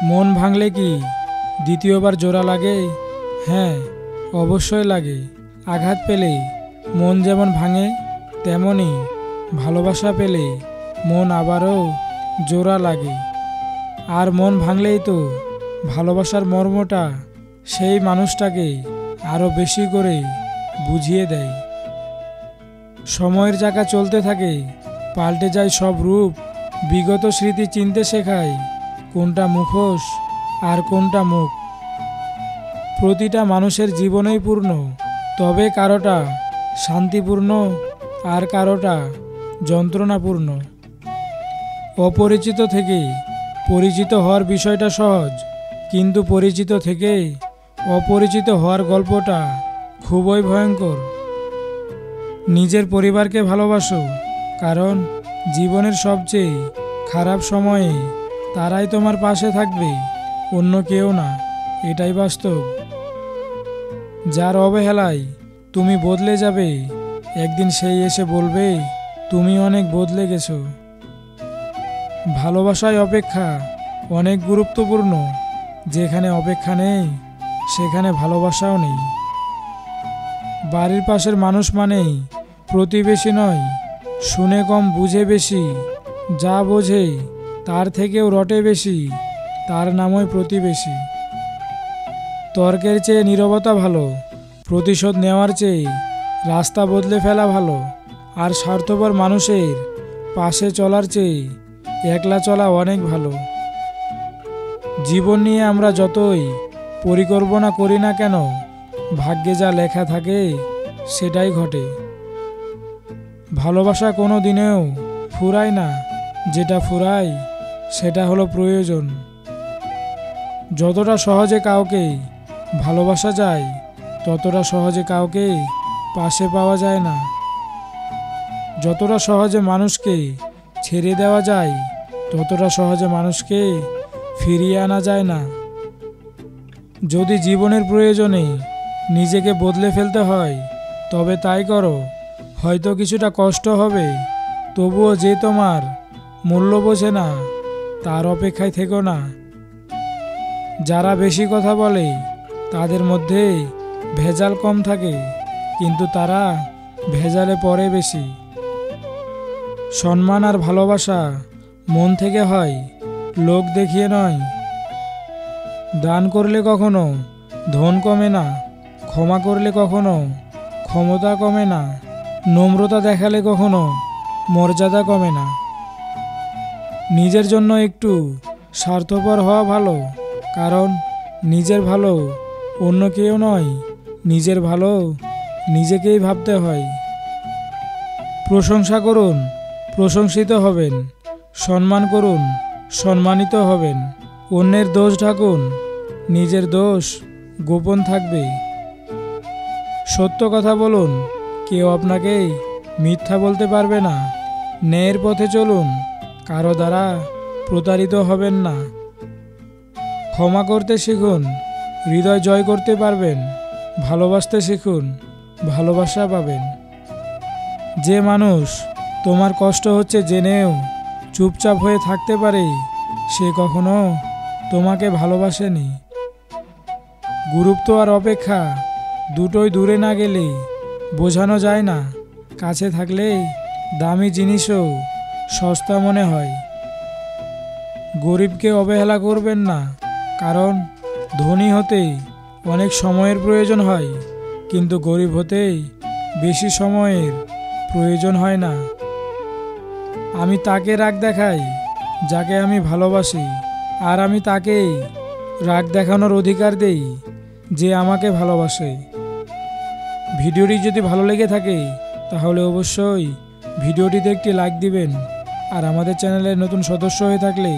মন ভাঙলে কি দ্বিতীয়বার জোড়া লাগে? হ্যাঁ, অবশ্যই লাগে। আঘাত পেলে মন যেমন ভাঙে, তেমনি ভালোবাসা পেলে মন আবারও জোড়া লাগে। আর মন ভাঙলেই তো ভালোবাসার মর্মটা সেই মানুষটাকে আরও বেশি করে বুঝিয়ে দেয়। সময়ের চাকা চলতে থাকে, পাল্টে যায় সব রূপ। বিগত স্মৃতি চিনতে শেখায় কোনটা মুখোশ আর কোনটা মুখ। প্রতিটা মানুষের জীবনেই পূর্ণ, তবে কারোটা শান্তিপূর্ণ আর কারোটা যন্ত্রণাপূর্ণ। অপরিচিত থেকে পরিচিত হওয়ার বিষয়টা সহজ, কিন্তু পরিচিত থেকে অপরিচিত হওয়ার গল্পটা খুবই ভয়ঙ্কর। নিজের পরিবারকে ভালোবাসো, কারণ জীবনের সবচেয়ে খারাপ সময়ে তারাই তোমার পাশে থাকবে, অন্য কেউ না। এটাই বাস্তব। যার অবহেলায় তুমি বদলে যাবে, একদিন সেই এসে বলবে তুমি অনেক বদলে গেছো। ভালোবাসায় অপেক্ষা অনেক গুরুত্বপূর্ণ। যেখানে অপেক্ষা নেই, সেখানে ভালোবাসাও নেই। বাড়ির পাশের মানুষ মানেই প্রতিবেশী নয়। শুনে কম, বুঝে বেশি। যা বোঝে তার থেকেও রটে বেশি, তার নামই প্রতিবেশী। তর্কের চেয়ে নীরবতা ভালো, প্রতিশোধ নেওয়ার চেয়ে রাস্তা বদলে ফেলা ভালো। আর স্বার্থপর মানুষের পাশে চলার চেয়ে একলা চলা অনেক ভালো। জীবন নিয়ে আমরা যতই পরিকল্পনা করি না কেন, ভাগ্যে যা লেখা থাকে সেটাই ঘটে। ভালোবাসা কোনো দিনেও ফুরায় না, যেটা ফুরায় সেটা হলো প্রয়োজন। যতটা সহজে কাউকে ভালোবাসা যায়, ততটা সহজে কাউকে পাশে পাওয়া যায় না। যতটা সহজে মানুষকে ছেড়ে দেওয়া যায়, ততটা সহজে মানুষকে ফিরিয়ে আনা যায় না। যদি জীবনের প্রয়োজনে নিজেকে বদলে ফেলতে হয়, তবে তাই করো। হয়তো কিছুটা কষ্ট হবে, তবুও যে তোমার মূল্য বোঝে না, তার অপেক্ষায় থেকো না। যারা বেশি কথা বলে তাদের মধ্যে ভেজাল কম থাকে, কিন্তু তারা ভেজালে পড়ে বেশি। সম্মান আর ভালোবাসা মন থেকে হয়, লোক দেখিয়ে নয়। দান করলে কখনো ধন কমে না, ক্ষমা করলে কখনো ক্ষমতা কমে না, নম্রতা দেখালে কখনো মর্যাদা কমে না। নিজের জন্য একটু স্বার্থপর হওয়া ভালো, কারণ নিজের ভালো অন্য কেউ নয়, নিজের ভালো নিজেকেই ভাবতে হয়। প্রশংসা করুন, প্রশংসিত হবেন। সম্মান করুন, সম্মানিত হবেন। অন্যের দোষ ঢাকুন, নিজের দোষ গোপন থাকবে। সত্য কথা বলুন, কেউ আপনাকে মিথ্যা বলতে পারবে না। ন্যায়ের পথে চলুন, কারো দ্বারা প্রতারিত হবেন না। ক্ষমা করতে শিখুন, হৃদয় জয় করতে পারবেন। ভালোবাসতে শিখুন, ভালোবাসা পাবেন। যে মানুষ তোমার কষ্ট হচ্ছে জেনেও চুপচাপ হয়ে থাকতে পারে, সে কখনো তোমাকে ভালোবাসেনি। গুরুত্ব আর অপেক্ষা দুটোই দূরে না গেলে বোঝানো যায় না। কাছে থাকলে দামি জিনিসও সস্তা মনে হয়। গরিবকে অবহেলা করবেন না, কারণ ধনী হতে অনেক সময়ের প্রয়োজন হয়, কিন্তু গরিব হতে বেশি সময়ের প্রয়োজন হয় না। আমি তাকে রাগ দেখাই যাকে আমি ভালোবাসি, আর আমি তাকেই রাগ দেখানোর অধিকার দেই যে আমাকে ভালোবাসে। ভিডিওটি যদি ভালো লেগে থাকে, তাহলে অবশ্যই ভিডিওটিতে একটি লাইক দিবেন। আর আমাদের চ্যানেলের নতুন সদস্য হয়ে থাকলে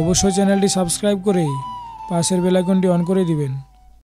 অবশ্যই চ্যানেলটি সাবস্ক্রাইব করে পাশের বেল আইকনটি অন করে দিবেন।